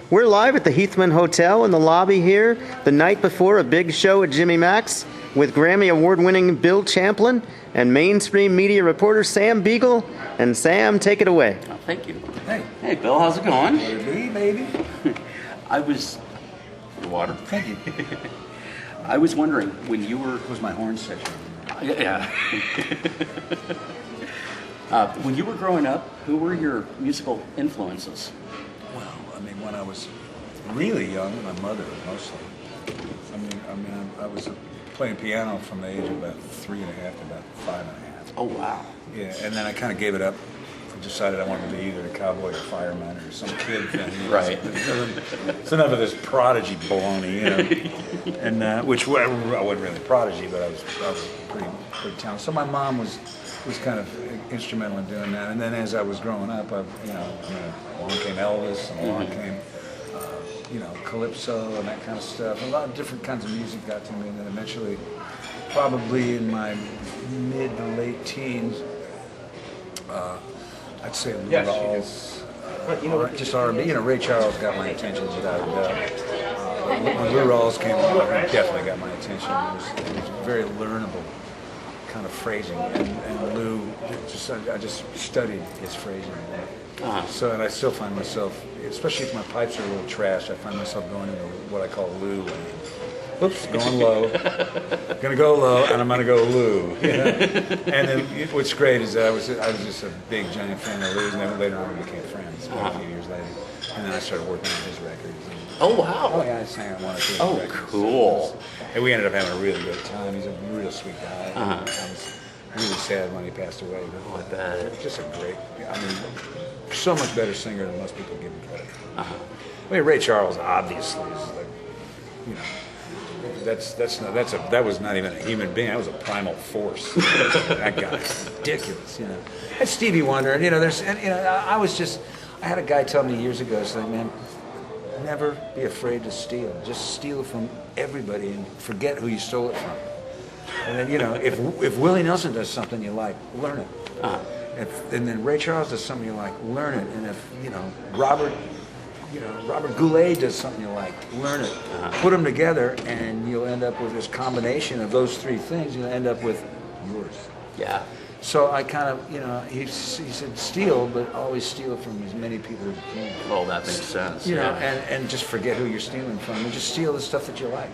We're live at the Heathmann Hotel in the lobby here the night before a big show at Jimmy Mac's with Grammy Award-winning Bill Champlin and mainstream media reporter Sam Biegel. And Sam, take it away. Oh, thank you. Hey. Hey, Bill, how's it going? Me, baby. I was... Your water? Thank you. I was wondering, when you were... Was my horn section? Yeah. When you were growing up, who were your musical influences? Well, I mean, when I was really young, my mother mostly. I was playing piano from the age of about 3 and a half to about 5 and a half. Oh, wow. Yeah, and then I kind of gave it up. I decided I wanted to be either a cowboy or fireman or some kid thing. Right. It's enough of this prodigy baloney, you know. And which I wasn't really prodigy, but I was pretty talented. So my mom was kind of instrumental in doing that. And then as I was growing up, along came Elvis, and along came, calypso and that kind of stuff. A lot of different kinds of music got to me, and then eventually, probably in my mid to late teens, I'd say Lou Rawls, just R&B. Ray Charles got my attention without a doubt. When Lou Rawls came along, he definitely got my attention. It was very learnable kind of phrasing, and Lou, I just studied his phrasing. So, and I still find myself, especially if my pipes are a little trashed, I find myself going into what I call Lou. Oops, going low. Gonna go low, and I'm gonna go Lou. You know? And then what's great is that I was just a big giant fan of Lou's, and then later on we became friends. A few years later, and then I started working on his records. Oh, wow. Oh yeah, I sang on one or two of his records. Cool. And we ended up having a really good time. He's a real sweet guy. I was really sad when he passed away. But, I bet. Just a great, so much better singer than most people give him credit for. Ray Charles obviously is like, that was not even a human being. That was a primal force. That guy's ridiculous, And Stevie Wonder, I had a guy tell me years ago, he's like, man, never be afraid to steal. Just steal from everybody and forget who you stole it from. And then, if Willie Nelson does something you like, learn it. And then Ray Charles does something you like, learn it. And if, Robert Goulet does something you like, learn it. Put them together, and you'll end up with this combination of those three things. You'll end up with yours. Yeah. So I kind of, he said steal, but always steal from as many people as you can. Well, that makes sense. And just forget who you're stealing from, and just steal the stuff that you like.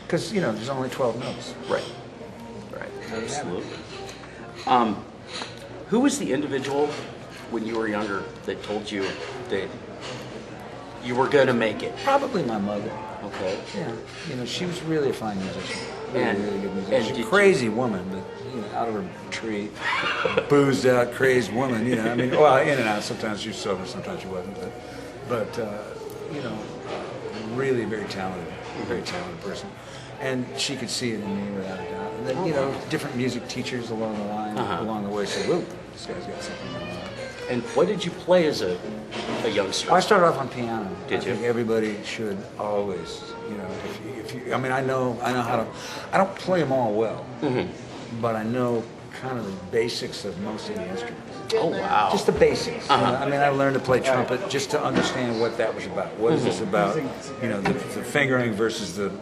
Because, there's only 12 notes. Right. Absolutely. Who was the individual when you were younger that told you that you were going to make it? Probably my mother. Okay. Yeah. She was really a fine musician. Really good musician. She's a crazy woman, but, out of her tree, boozed out, crazed woman, in and out. Sometimes she was sober, sometimes she wasn't. But really very talented person. And she could see it in me without a doubt. And then, different music teachers along the line, along the way said, whoa, this guy's got something going on. And what did you play as a youngster? I started off on piano. Did you? I think everybody should always, if you, I know how to, I don't play them all well, but I know kind of the basics of most of the instruments. Oh, wow. Just the basics. I learned to play trumpet just to understand what that was about. What is this about? The fingering versus the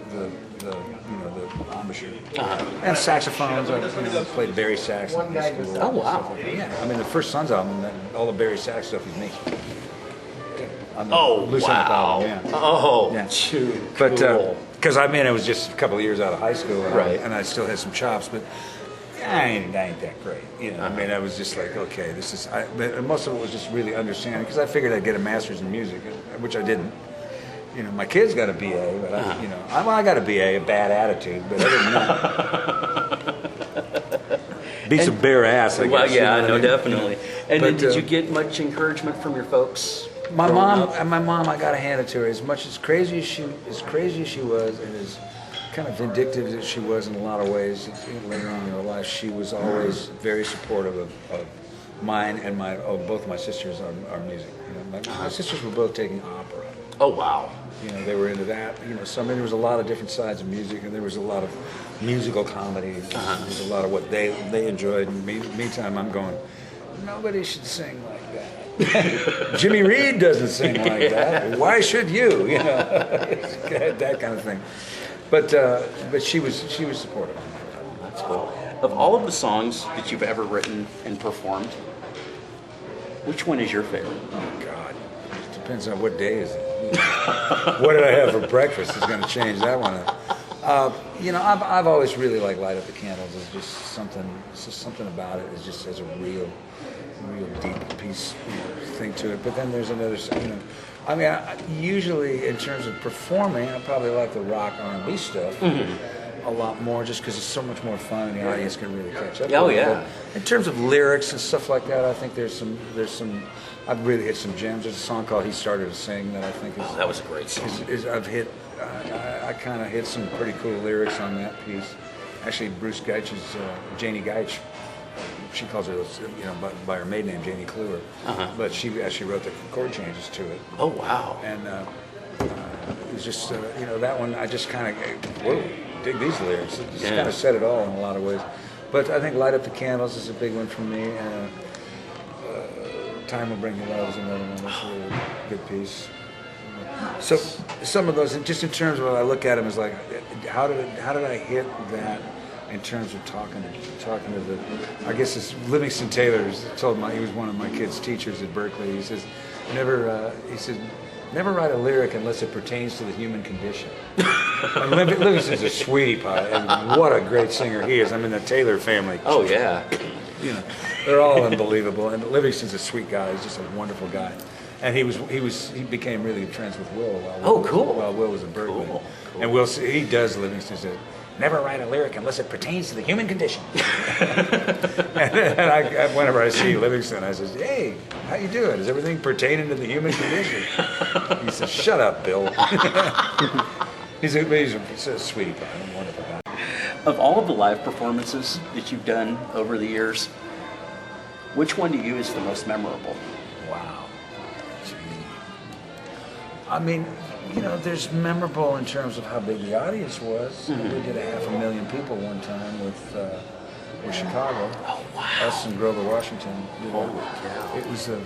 embouchure. And saxophones. I played Barry sax in high school. Oh, wow. Yeah. The first Sons album, all the Barry sax stuff is me. Oh, wow. Oh, yeah. But because it was just a couple of years out of high school, and I still had some chops, but I ain't that great. I was just like, okay, this is. But most of it was just really understanding, because I figured I'd get a master's in music, which I didn't. My kids got a BA, but I got a BA, a bad attitude, but other than that, beats a bare ass. I guess. Well, yeah, definitely. And then, did you get much encouragement from your folks? My mom, I got to hand it to her. As much as crazy as she was, and as kind of vindictive as she was in a lot of ways later on in her life, she was always very supportive of mine and both my sisters are music. My sisters were both taking opera. Oh, wow. They were into that. There was a lot of different sides of music, and there was a lot of musical comedy. There was a lot of what they enjoyed. And meantime, I'm going, nobody should sing like that. Jimmy Reed doesn't sing like that. Why should you? You know, that kind of thing. But she was supportive. That's cool. Of all of the songs that you've ever written and performed, which one is your favorite? Oh God, it depends on what day is it. What did I have for breakfast is going to change that one up. You know, I've always really liked "Light Up the Candles." It's just something about it. It just has a real deep piece, thing to it. But then there's another, you know, I mean, usually in terms of performing, I probably like the rock R&B stuff a lot more, just because it's so much more fun and the audience can really catch up. Oh yeah. But in terms of lyrics and stuff like that, I think there's some. I've really hit some gems. There's a song called "He Started to Sing" that I think is. Oh, that was a great song. I've hit. I kind of hit some pretty cool lyrics on that piece. Actually, Bruce Geitch's Janie Geitch. She calls her, you know, by her maiden name, Janie Kluwer. But she actually wrote the chord changes to it. Oh wow! And it was just, you know, that one I just kind of, whoa, dig these lyrics. It just kind of said it all in a lot of ways. But I think "Light Up the Candles" is a big one for me. "Time Will Bring You Love" is another one. That's a really good piece. So some of those, just in terms of what I look at them, is like, how did I hit that? In terms of talking to the, I guess it's Livingston Taylor he was one of my kids' teachers at Berkeley. He says, never write a lyric unless it pertains to the human condition. And Livingston's a sweetie pie, and what a great singer he is. I'm in the Taylor family. Oh yeah. You know, they're all unbelievable. And Livingston's a sweet guy. He's just a wonderful guy. And he became really good friends with Will. While Will was at Berkeley. Cool. And Will, he does Livingston said, never write a lyric unless it pertains to the human condition. And whenever I see Livingston, I says, "Hey, how you doing? Is everything pertaining to the human condition?" He says, "Shut up, Bill." he's a sweetie pie, a wonderful guy. Of all of the live performances that you've done over the years, which one to you is the most memorable? Wow. Gee. I mean, you know, there's memorable in terms of how big the audience was. We did 500,000 people one time with Chicago. Oh wow! Us and Grover Washington. Holy cow! It was a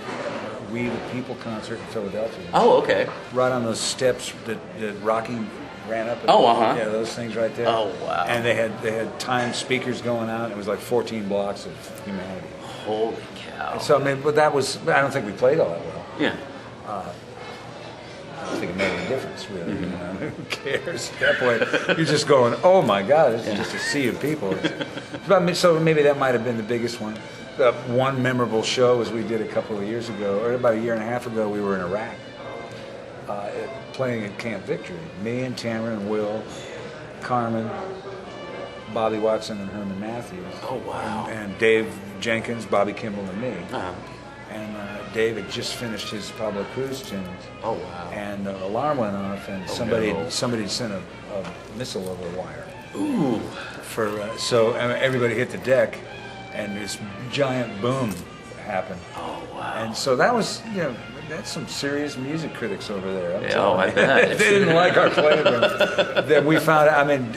We the People concert in Philadelphia. Oh okay. Right on those steps that Rocky ran up. Yeah, those things right there. Oh wow! And they had timed speakers going out. It was like 14 blocks of humanity. Holy cow! So I mean, but I don't think we played all that well. Yeah. I don't think it made any difference, really. You know? Who cares? At that point, you're just going, "Oh my God, this is just a sea of people." So maybe that might have been the biggest one. One memorable show was we did a couple of years ago, or about a year and a half ago. We were in Iraq, playing at Camp Victory. Me and Tamara and Will, Carmen, Bobby Watson, and Herman Matthews. Oh wow! And Dave Jenkins, Bobby Kimball, and me. Uh-huh. And Dave had just finished his Pablo Cruz tunes. Oh wow! And the alarm went off, and somebody sent a missile over the wire. Ooh! So everybody hit the deck, and this giant boom happened. Oh wow! And so that was, you know, that's some serious music critics over there. I bet. They didn't like our playing. That we found out. I mean,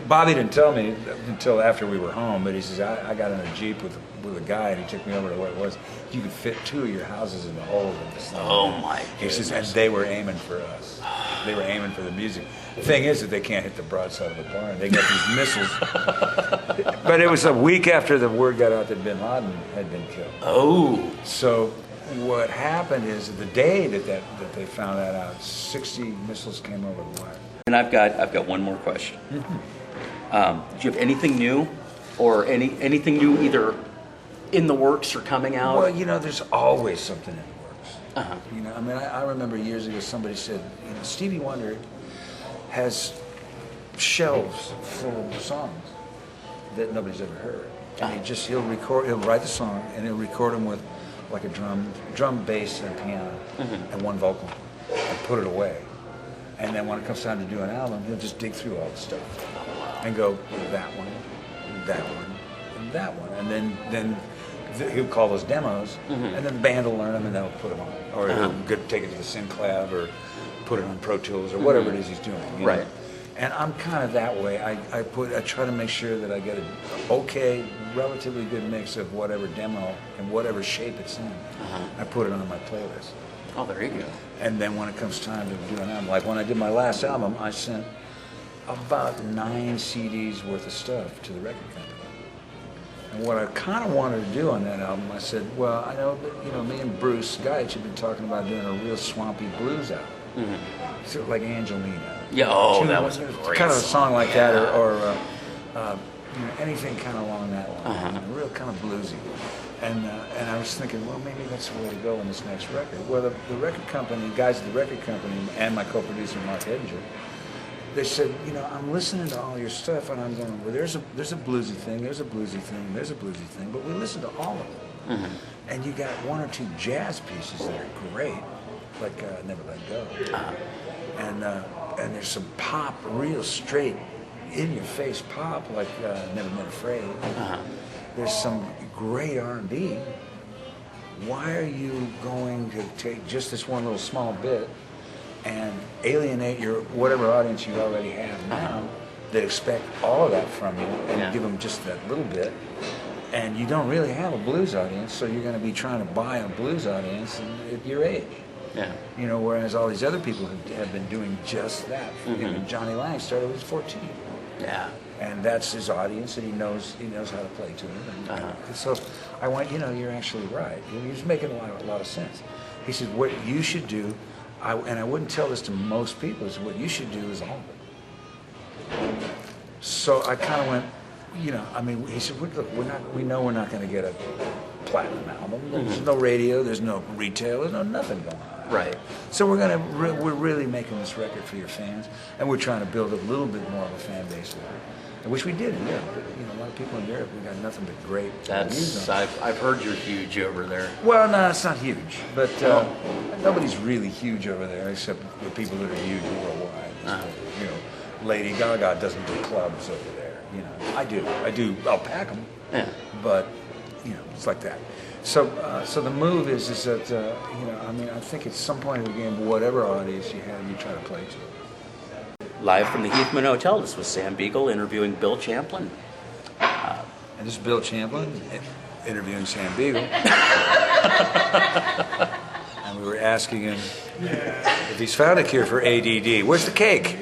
Bobby didn't tell me until after we were home, but he says I got in a Jeep with a guy, and he took me over to what it was. You could fit 2 of your houses in the hole of this thing. Oh my He goodness! says, and they were aiming for us. They were aiming for the music. The thing is that they can't hit the broadside of the barn. They got these missiles. But it was a week after the word got out that Bin Laden had been killed. Oh! So what happened is the day that they found that out, 60 missiles came over the wire. And I've got one more question. Do you have anything new, or anything new either in the works or coming out? Well, you know, there's always something in the works. Uh-huh. You know, I mean, I remember years ago somebody said, you know, Stevie Wonder has shelves full of songs that nobody's ever heard. And he'll write the song and he'll record them with like a drum, bass, and piano, and one vocal, and put it away. And then when it comes time to do an album, he'll just dig through all the stuff and go, that one, and that one, and then he'll call those demos, and then the band will learn them and they'll put them on, or he'll take it to the Synclav or put it on Pro Tools or whatever it is he's doing. You know? Right. And I'm kind of that way. I try to make sure that I get an okay, relatively good mix of whatever demo and whatever shape it's in. I put it on my playlist. Oh, there you go. And then when it comes time to do an album, like when I did my last album, I sent about 9 CDs worth of stuff to the record company. And what I kind of wanted to do on that album, I said, well, I know that, me and Bruce Geitch have been talking about doing a real swampy blues album. Sort of like Angelina. Yeah, that was a great kind of a song like that, Yeah. or anything kind of along that line, real kind of bluesy. And I was thinking, well, maybe that's the way to go in this next record. Well, the record company, guys at the record company, and my co-producer Mark Edinger, they said, I'm listening to all your stuff, and I'm going, well, there's a bluesy thing, there's a bluesy thing, there's a bluesy thing, but we listen to all of them. And you got 1 or 2 jazz pieces that are great, like Never Let Go. And there's some pop, real straight, in-your-face pop, like Never Been Afraid. There's some great R&B. Why are you going to take just this one little small bit and alienate your whatever audience you already have now that expect all of that from you, and give them just that little bit? And you don't really have a blues audience, so you're going to be trying to buy a blues audience at your age. Yeah. Whereas all these other people have been doing just that. Johnny Lang started when he was 14. Yeah. And that's his audience, and he knows how to play to him. And so I went, you're actually right. He was making a lot of sense. He said, what you should do, and I wouldn't tell this to most people, is what you should do is all of it. So I kind of went, he said, look, we know we're not going to get a platinum album. There's no radio, there's no retail, there's nothing going on. Right. So we're really making this record for your fans, and we're trying to build a little bit more of a fan base with it, which we did in Europe. A lot of people in Europe, we got nothing but great reviews on it. I've heard you're huge over there. Well, no, it's not huge, but nobody's really huge over there except the people that are huge worldwide. Lady Gaga doesn't do clubs over there. I do. I'll pack them. Yeah. But it's like that. So the move is that I think at some point in the game, whatever audience you have, you try to play to. Live from the Heathmann Hotel, this was Sam Biegel interviewing Bill Champlin. And this is Bill Champlin interviewing Sam Biegel. And we were asking him if he's found a cure for ADD. Where's the cake?